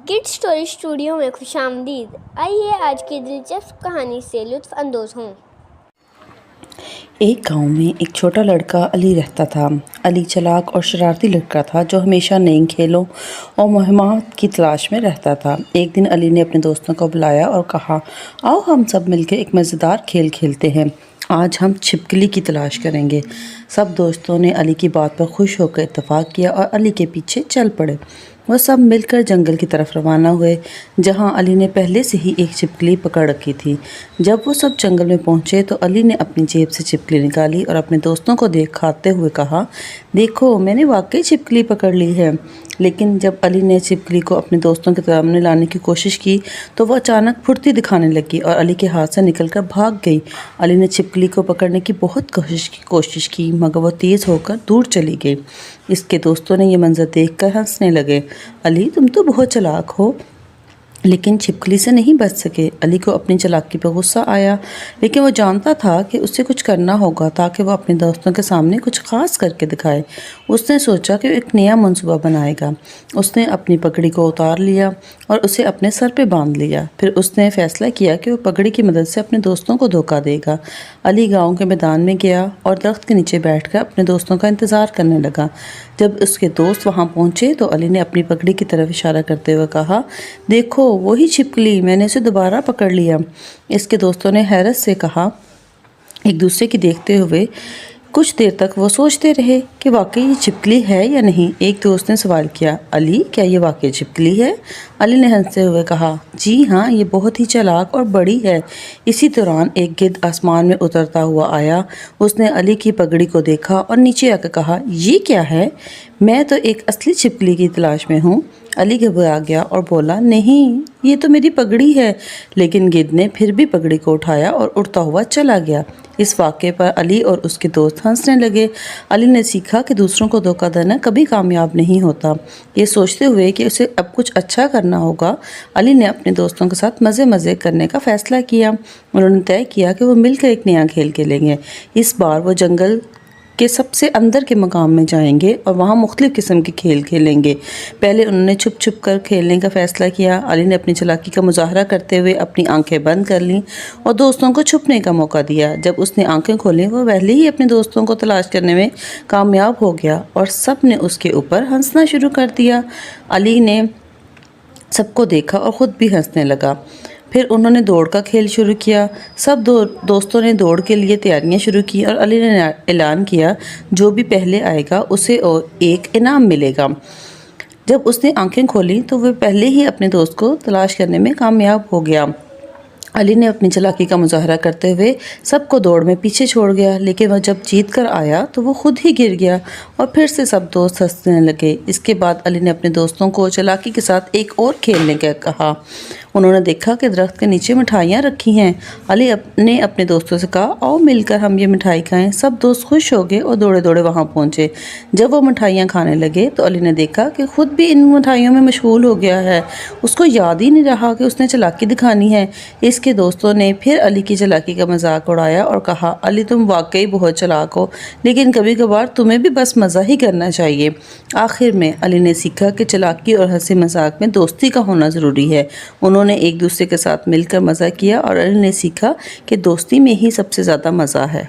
Kids story studio में खुशामदीद। आइए आज की दिलचस्प कहानी से लुत्फ़ अंदोज़ हों। एक गांव में एक छोटा लड़का अली रहता था। अली चालाक और शरारती लड़का था जो हमेशा नई खेलों और मुहिम्मात की तलाश में रहता था। एक दिन अली ने अपने दोस्तों को बुलाया और कहा, आओ हम सब मिलकर एक मज़ेदार खेल खेलते हैं। आज हम छिपकली की तलाश करेंगे। सब दोस्तों ने अली की बात पर खुश होकर इत्तेफाक किया और अली के पीछे चल पड़े। वह सब मिलकर जंगल की तरफ रवाना हुए, जहां अली ने पहले से ही एक छिपकली पकड़ रखी थी। जब वो सब जंगल में पहुंचे तो अली ने अपनी जेब से छिपकली निकाली और अपने दोस्तों को दिखाते हुए कहा, देखो मैंने वाकई छिपकली पकड़ ली है। लेकिन जब अली ने छिपकली को अपने दोस्तों के सामने लाने की कोशिश की तो वह अचानक फुर्ती दिखाने लगी और अली के हाथ से निकलकर भाग गई। अली ने छिपकली को पकड़ने की बहुत कोशिश की मगर वह तेज़ होकर दूर चली गई। इसके दोस्तों ने यह मंजर देखकर हंसने लगे। अली तुम तो बहुत चालाक हो, लेकिन छिपकली से नहीं बच सके। अली को अपनी चालाकी पर गुस्सा आया, लेकिन वो जानता था कि उसे कुछ करना होगा ताकि वह अपने दोस्तों के सामने कुछ खास करके दिखाए। उसने सोचा कि वो एक नया मंसूबा बनाएगा। उसने अपनी पगड़ी को उतार लिया और उसे अपने सर पे बांध लिया। फिर उसने फैसला किया कि वो पगड़ी की मदद से अपने दोस्तों को धोखा देगा। अली गाँव के मैदान में गया और दरख्त के नीचे बैठकर अपने दोस्तों का इंतज़ार करने लगा। जब उसके दोस्त वहाँ पहुँचे तो अली ने अपनी पगड़ी की तरफ इशारा करते हुए कहा, देखो वही छिपकली, मैंने उसे दोबारा पकड़ लिया। इसके दोस्तों ने हैरत से कहा, एक दूसरे की देखते हुए। कुछ देर तक वो सोचते रहे कि वाकई ये छिपकली है या नहीं। एक दोस्त ने सवाल किया, अली क्या ये वाकई छिपकली है? अली ने हंसते हुए कहा, जी हाँ, ये बहुत ही चालाक और बड़ी है। इसी दौरान एक गिद्ध आसमान में उतरता हुआ आया। उसने अली की पगड़ी को देखा और नीचे आकर कहा, ये क्या है? मैं तो एक असली छिपकली की तलाश में हूँ। अली घबरा गया और बोला, नहीं ये तो मेरी पगड़ी है। लेकिन गिद्ध ने फिर भी पगड़ी को उठाया और उड़ता हुआ चला गया। इस वाक़े पर अली और उसके दोस्त हंसने लगे। अली ने सीखा कि दूसरों को धोखा देना कभी कामयाब नहीं होता। ये सोचते हुए कि उसे अब कुछ अच्छा करना होगा, अली ने अपने दोस्तों के साथ मज़े करने का फ़ैसला किया। उन्होंने तय किया कि वो मिलकर एक नया खेल खेलेंगे। इस बार वो जंगल के सबसे अंदर के मकाम में जाएंगे और वहाँ मुख्तलिफ़ किस्म के खेल खेलेंगे। पहले उन्होंने छुप छुप कर खेलने का फ़ैसला किया। अली ने अपनी चालाकी का मुजाहरा करते हुए अपनी आंखें बंद कर लीं और दोस्तों को छुपने का मौका दिया। जब उसने आंखें खोलीं वह पहले ही अपने दोस्तों को तलाश करने में कामयाब हो गया और सब ने उसके ऊपर हंसना शुरू कर दिया। अली ने सबको देखा और ख़ुद भी हंसने लगा। फिर उन्होंने दौड़ का खेल शुरू किया। सब दोस्तों ने दौड़ के लिए तैयारियां शुरू की और अली ने ऐलान किया, जो भी पहले आएगा उसे और एक इनाम मिलेगा। जब उसने आंखें खोली तो वह पहले ही अपने दोस्त को तलाश करने में कामयाब हो गया। अली ने अपनी चालाकी का मुजाहरा करते हुए सबको दौड़ में पीछे छोड़ गया, लेकिन वह जब जीत कर आया तो वो खुद ही गिर गया और फिर से सब दोस्त हंसने लगे। इसके बाद अली ने अपने दोस्तों को चालाकी के साथ एक और खेलने का कहा। उन्होंने देखा कि दरख्त के नीचे मिठाइयाँ रखी हैं। अली ने अपने दोस्तों से कहा, आओ मिलकर हम ये मिठाई खाएं। सब दोस्त खुश हो गए और दौड़े दौड़े वहाँ पहुँचे। जब वो मिठाइयाँ खाने लगे तो अली ने देखा कि खुद भी इन मिठाइयों में मशगूल हो गया है। उसको याद ही नहीं रहा कि उसने चालाकी दिखानी है। इसके दोस्तों ने फिर अली की चालाकी का मजाक उड़ाया और कहा, अली तुम वाकई बहुत चालाक हो, लेकिन कभी कभार तुम्हें भी बस मज़ा ही करना चाहिए। आखिर में अली ने सीखा कि चालाकी और हंसी मजाक में दोस्ती का होना ज़रूरी है। उन्होंने एक दूसरे के साथ मिलकर मज़ा किया और अली ने सीखा कि दोस्ती में ही सबसे ज़्यादा मज़ा है।